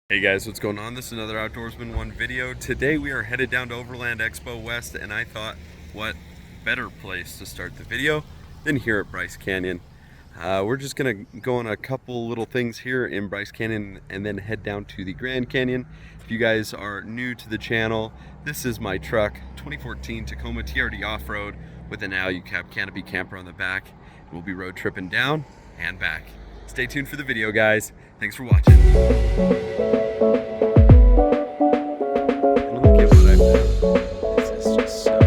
Hey guys, what's going on? This is another Outdoorsman 1 video. Today we are headed down to Overland Expo West, and I thought, what better place to start the video than here at Bryce Canyon. We're just gonna go on a couple little things here in Bryce Canyon and then head down to the Grand Canyon. If you guys are new to the channel, this is my truck, 2014 Tacoma TRD Off-Road with an AluCab canopy camper on the back. We'll be road tripping down and back. Stay tuned for the video, guys. Thanks for watching. And look at what I've done. This is just so...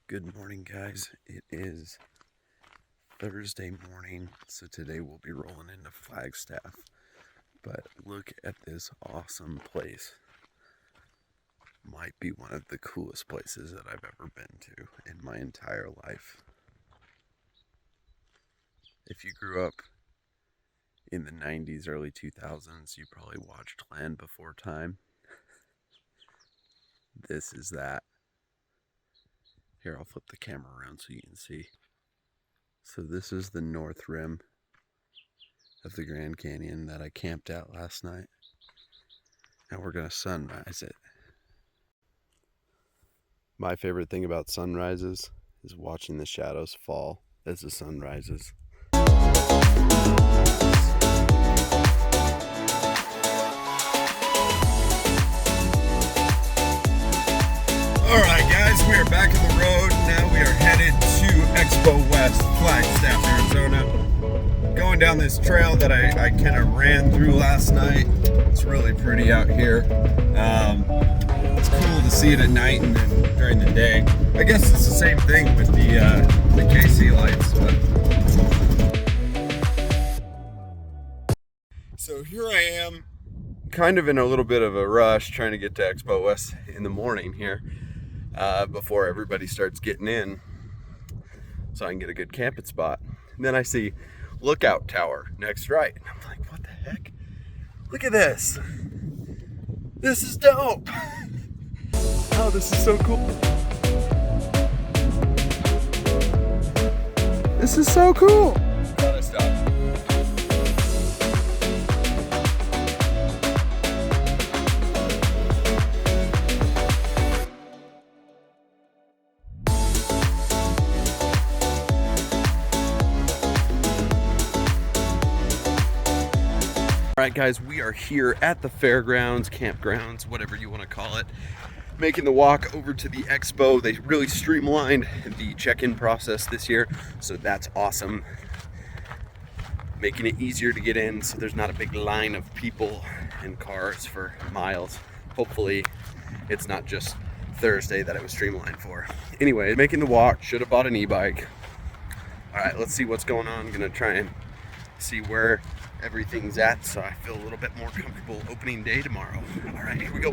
Good morning, guys. It is Thursday morning, so today we'll be rolling into Flagstaff. But look at this awesome place. Might be one of the coolest places that I've ever been to in my entire life. If you grew up in the 90s, early 2000s, you probably watched Land Before Time. This is that. Here, I'll flip the camera around so you can see. So this is the north rim of the Grand Canyon that I camped at last night. And we're gonna sunrise it. My favorite thing about sunrises is watching the shadows fall as the sun rises. Alright guys, we are back on the road. Now we are headed to Expo West, Flagstaff, Arizona. Going down this trail that I kind of ran through last night. It's really pretty out here. It's cool to see it at night and then during the day. I guess it's the same thing with the KC lights. But... So here I am, kind of in a little bit of a rush, trying to get to Expo West in the morning here. Before everybody starts getting in, so I can get a good camping spot. And then I see Lookout Tower next right. And I'm like, what the heck? Look at this. This is dope. Oh, this is so cool. This is so cool. Gotta stop. Alright guys, we are here at the fairgrounds, campgrounds, whatever you want to call it, making the walk over to the expo. They really streamlined the check-in process this year, so that's awesome. Making it easier to get in so there's not a big line of people and cars for miles. Hopefully it's not just Thursday that it was streamlined for. Anyway, making the walk, should have bought an e-bike. Alright, let's see what's going on. I'm gonna try and see where everything's at, so I feel a little bit more comfortable opening day tomorrow. All right, here we go.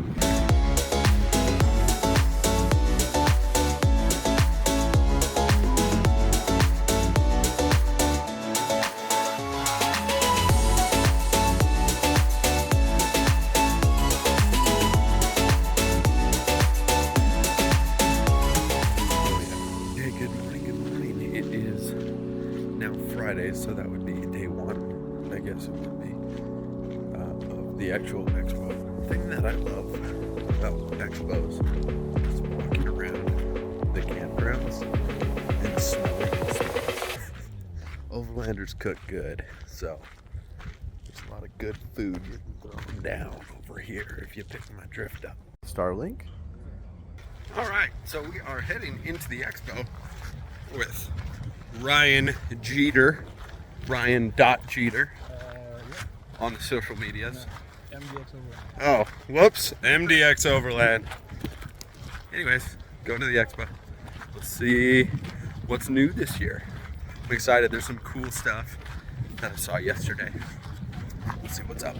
Hey, good morning, good morning. It is now Friday, so that would be day one, I guess it would be, of the actual expo. The thing that I love about expos is walking around the campgrounds and smelling the stuff. Overlanders cook good, so there's a lot of good food you can throw down over here if you pick my drift up. Starlink. All right, so we are heading into the expo with Ryan Jeter. Ryan.Jeter on the social medias. MDX Overland. Oh, whoops. MDX Overland. Anyways, going to the expo. Let's see what's new this year. I'm excited. There's some cool stuff that I saw yesterday. Let's see what's up.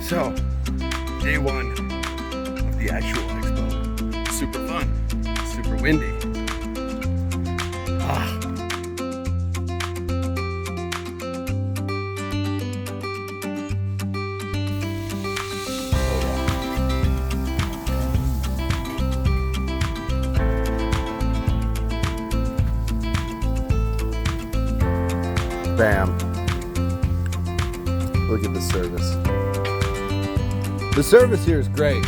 So, day one of the actual expo. Super fun, super windy. Bam. Look at the service. The service here is great.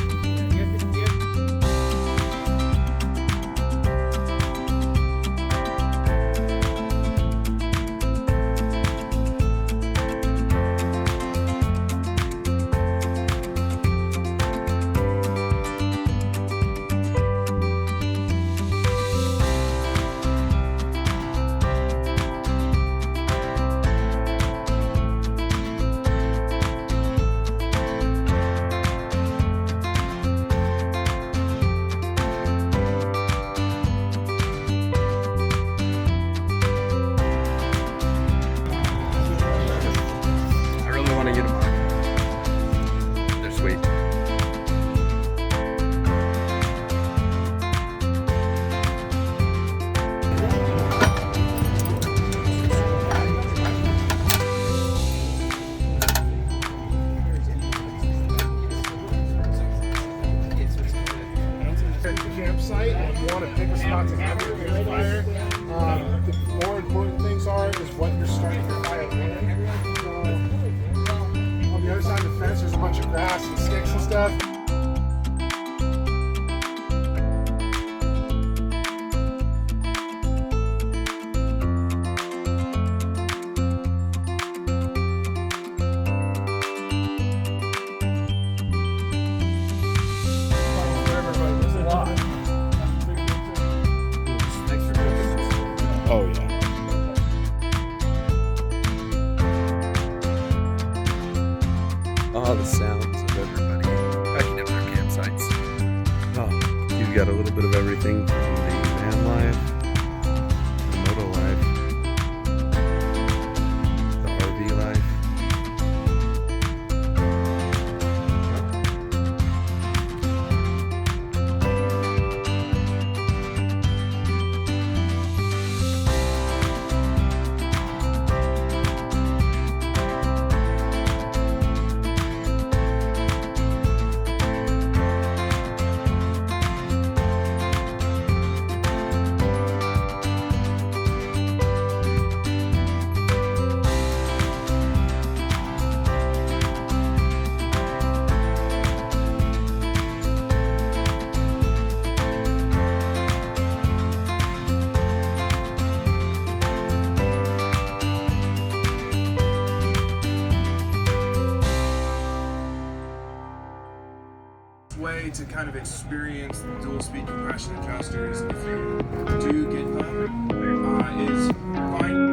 Campsite, and if you want to pick a spot to have your campfire, the more important things is what you're starting your fire with. So, on the other side of the fence, there's a bunch of grass and sticks and stuff. Oh yeah. Oh, the sounds of everybody packing up their campsites. Oh, you've got a little bit of everything from the van life, the moto life, the RV life. Way to kind of experience the dual speed compression adjusters if you do get them is find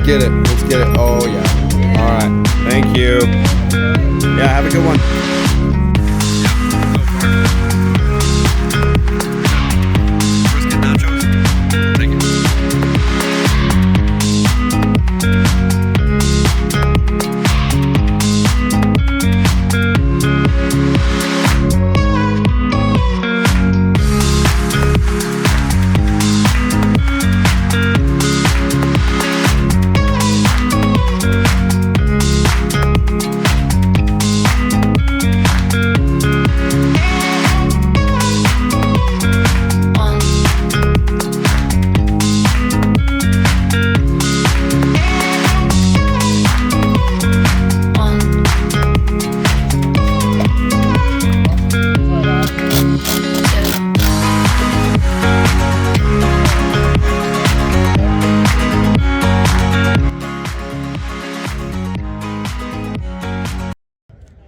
get it. Let's get it. Oh, yeah. All right. Thank you. Yeah, have a good one. Brisket nachos. Thank you.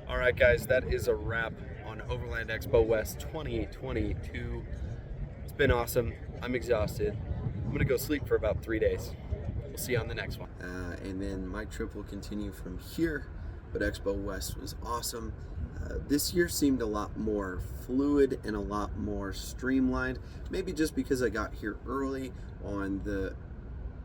Alright guys, that is a wrap on Overland Expo West 2022. It's been awesome. I'm exhausted. I'm going to go sleep for about 3 days. We'll see you on the next one. And then my trip will continue from here, but Expo West was awesome. This year seemed a lot more fluid and a lot more streamlined. Maybe just because I got here early on the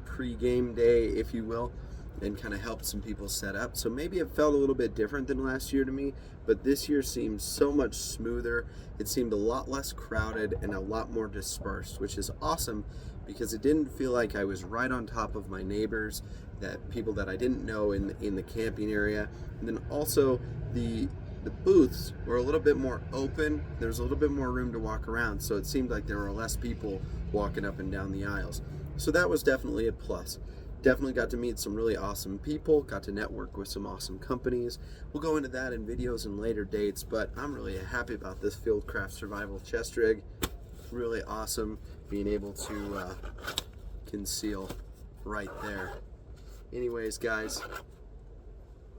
pre-game day, if you will, and kind of helped some people set up. So maybe it felt a little bit different than last year to me, but this year seemed so much smoother. It seemed a lot less crowded and a lot more dispersed, which is awesome because it didn't feel like I was right on top of my neighbors, that people that I didn't know in the camping area. And then also the booths were a little bit more open. There's a little bit more room to walk around, so it seemed like there were less people walking up and down the aisles. So that was definitely a plus. Definitely got to meet some really awesome people, got to network with some awesome companies. We'll go into that in videos and later dates, but I'm really happy about this Fieldcraft Survival chest rig. Really awesome being able to conceal right there. Anyways, guys,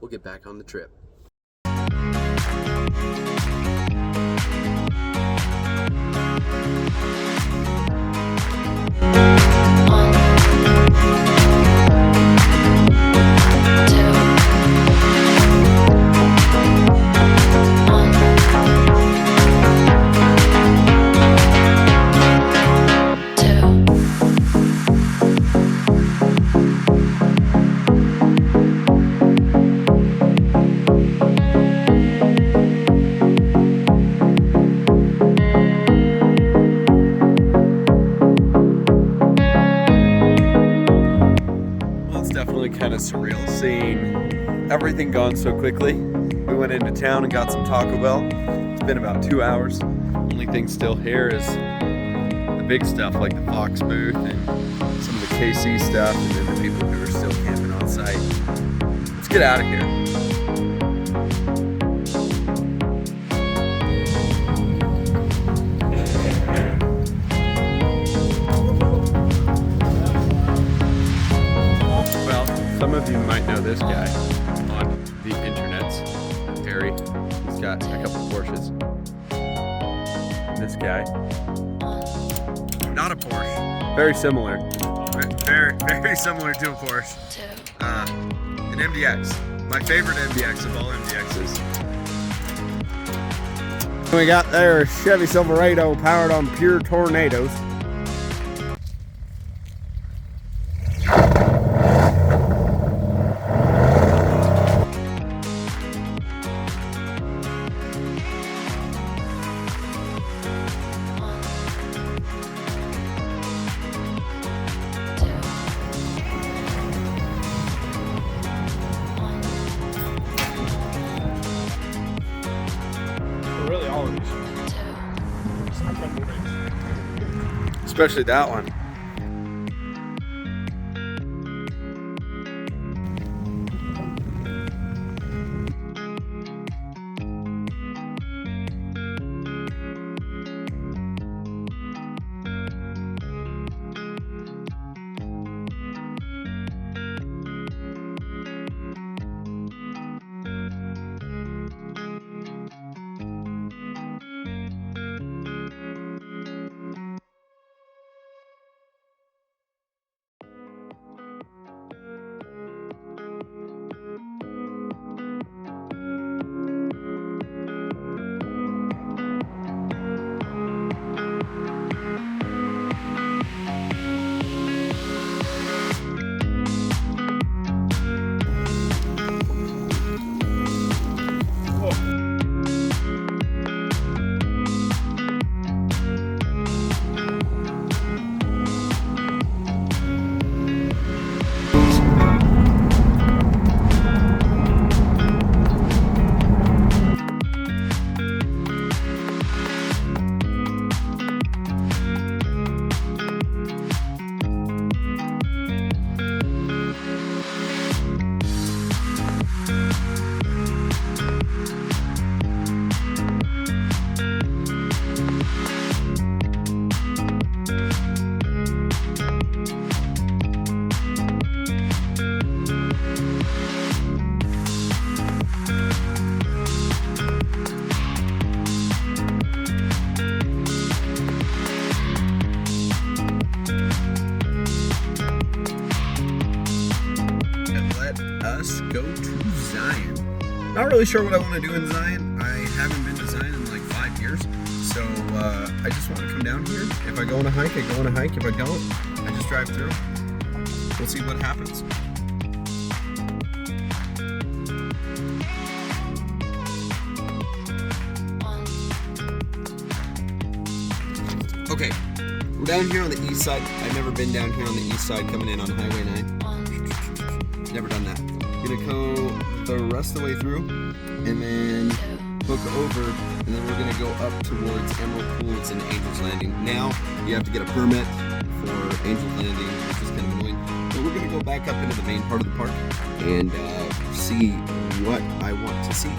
we'll get back on the trip. Kind of surreal seeing everything gone so quickly. We went into town and got some Taco Bell. It's been about 2 hours. Only thing still here is the big stuff like the Fox booth and some of the KC stuff, and then the people who are still camping on site. Let's get out of here. Some of you might know this guy on the internets, Harry. He's got a couple Porsches. This guy, not a Porsche, very similar, very similar to a Porsche. An MDX, my favorite MDX of all MDXs. We got there a Chevy Silverado powered on pure tornadoes. Really, all of these. Especially that one. Not really sure what I want to do in Zion. I haven't been to Zion in like 5 years, so I just want to come down here. If I go on a hike, I go on a hike. If I don't, I just drive through. We'll see what happens. Okay, we're down here on the east side. I've never been down here on the east side coming in on Highway 9. Never done that. Gonna go the rest of the way through and then hook over, and then we're gonna go up towards Emerald Pools and Angel's Landing. Now you have to get a permit for Angel's Landing, which is kind of annoying. But we're gonna go back up into the main part of the park and see what I want to see.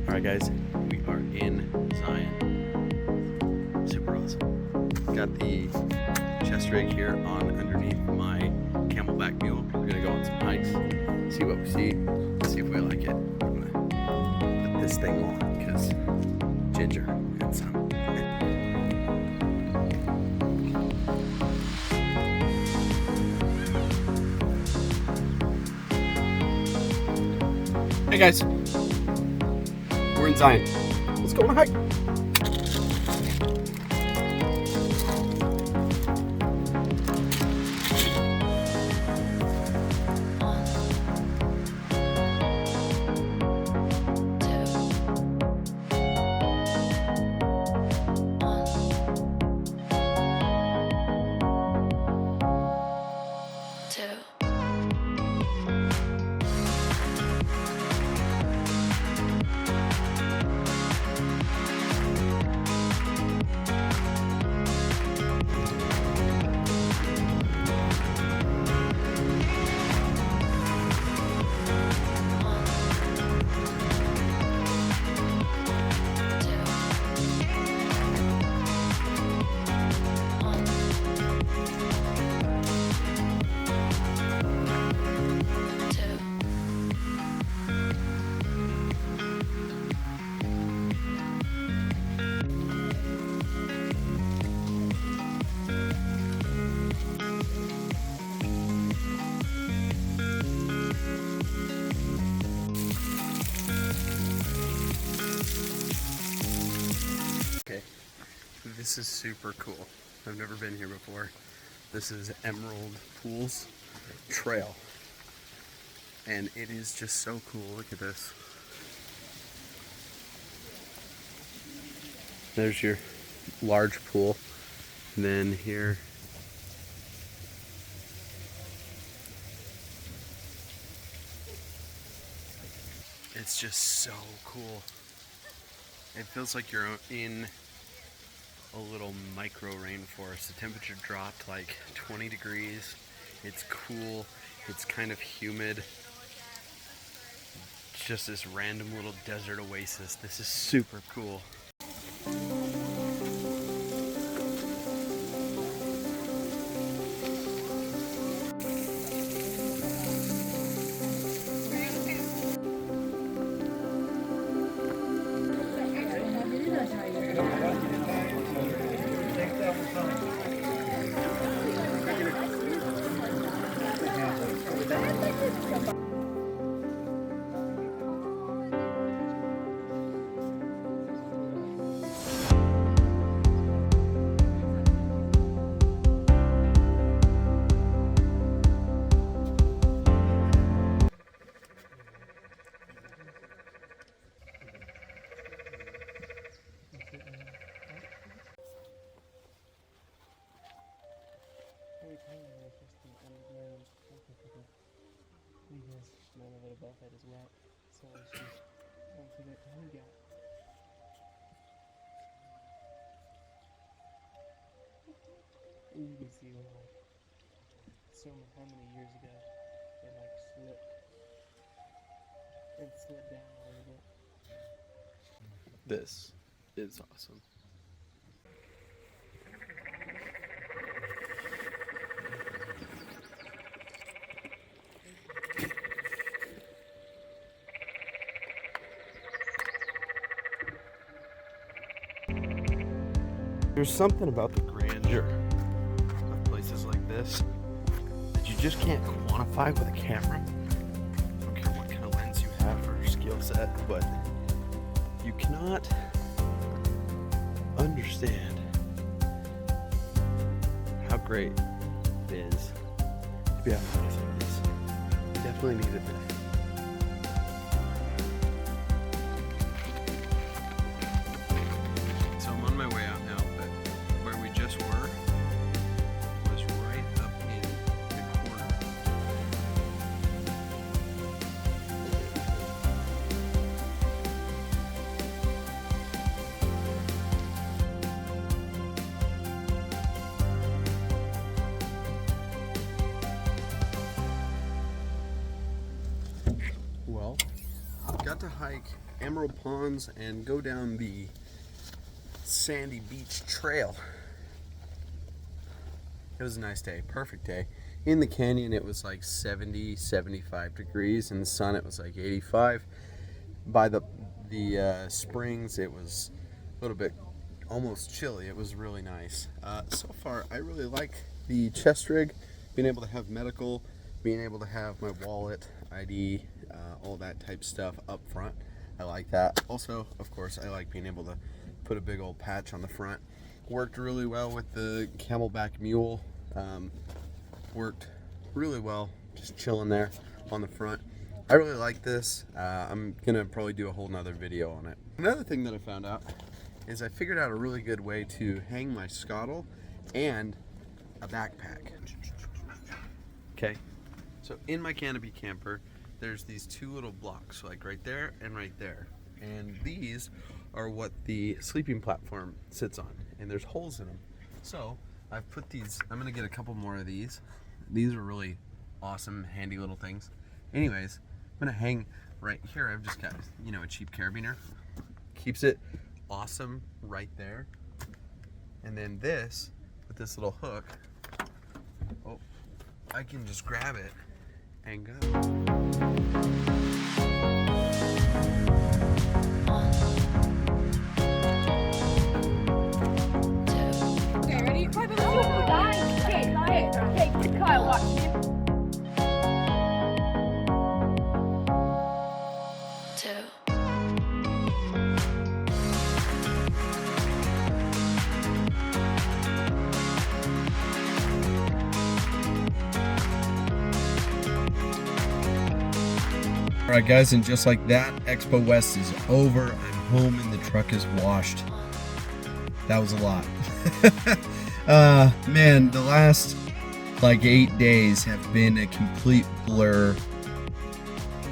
Alright guys, we are in Zion. Super awesome. Got the chest rig here on underneath my camelback mule. We're gonna go on some hikes, see what we see if we like it. I'm gonna put this thing on because ginger and some. Hey guys. We're in Zion. Let's go on a hike. This is super cool. I've never been here before. This is Emerald Pools Trail. And it is just so cool. Look at this. There's your large pool. And then here, it's just so cool. It feels like you're in a little micro rainforest. The temperature dropped like 20 degrees. It's cool. It's kind of humid. It's just this random little desert oasis. This is super cool. Because none of it above it is wet, so it's just onto that tiny gap. And you can see like so how many years ago it like slipped and slid down a little bit. This is awesome. There's something about the grandeur of places like this that you just can't quantify with a camera. I don't care what kind of lens you have or skill set, but you cannot understand how great it is to be out in a place like this. You definitely need it today. So I'm on my way out now, but where we just were was right up in the corner. Well, got to hike Emerald Ponds and go down the Sandy Beach Trail. It was a nice day, perfect day. In the canyon it was like 70, 75 degrees. In the sun it was like 85. By the springs it was a little bit almost chilly. It was really nice. So far I really like the chest rig, being able to have medical, being able to have my wallet, ID, all that type stuff up front. I like that. Also, of course, I like being able to put a big old patch on the front. Worked really well with the Camelback Mule. Worked really well, just chilling there on the front. I really like this. I'm gonna probably do a whole nother video on it. Another thing that I found out is I figured out a really good way to hang my scuttle and a backpack. Okay, so in my canopy camper, there's these two little blocks, like right there and right there. And these are what the sleeping platform sits on, and there's holes in them. So I've put these, I'm gonna get a couple more of these. These are really awesome, handy little things. Anyways, I'm gonna hang right here. I've just got, you know, a cheap carabiner. Keeps it awesome right there. And then this, with this little hook, oh, I can just grab it and go. Okay, ready? Hey, Kyle, watch me. Alright guys, and just like that, Expo West is over. I'm home and the truck is washed. That was a lot. Man, the last like 8 days have been a complete blur.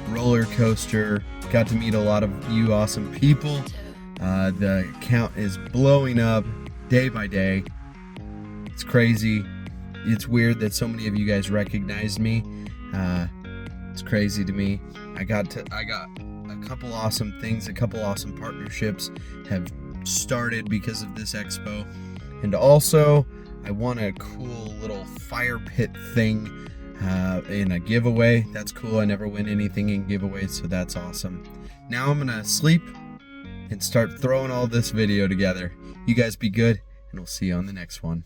Roller coaster. Got to meet a lot of you awesome people. The account is blowing up day by day. It's crazy. It's weird that so many of you guys recognized me. It's crazy to me. I got a couple awesome things, a couple awesome partnerships have started because of this expo. And also, I won a cool little fire pit thing in a giveaway. That's cool. I never win anything in giveaways, so that's awesome. Now I'm gonna sleep and start throwing all this video together. You guys be good, and we'll see you on the next one.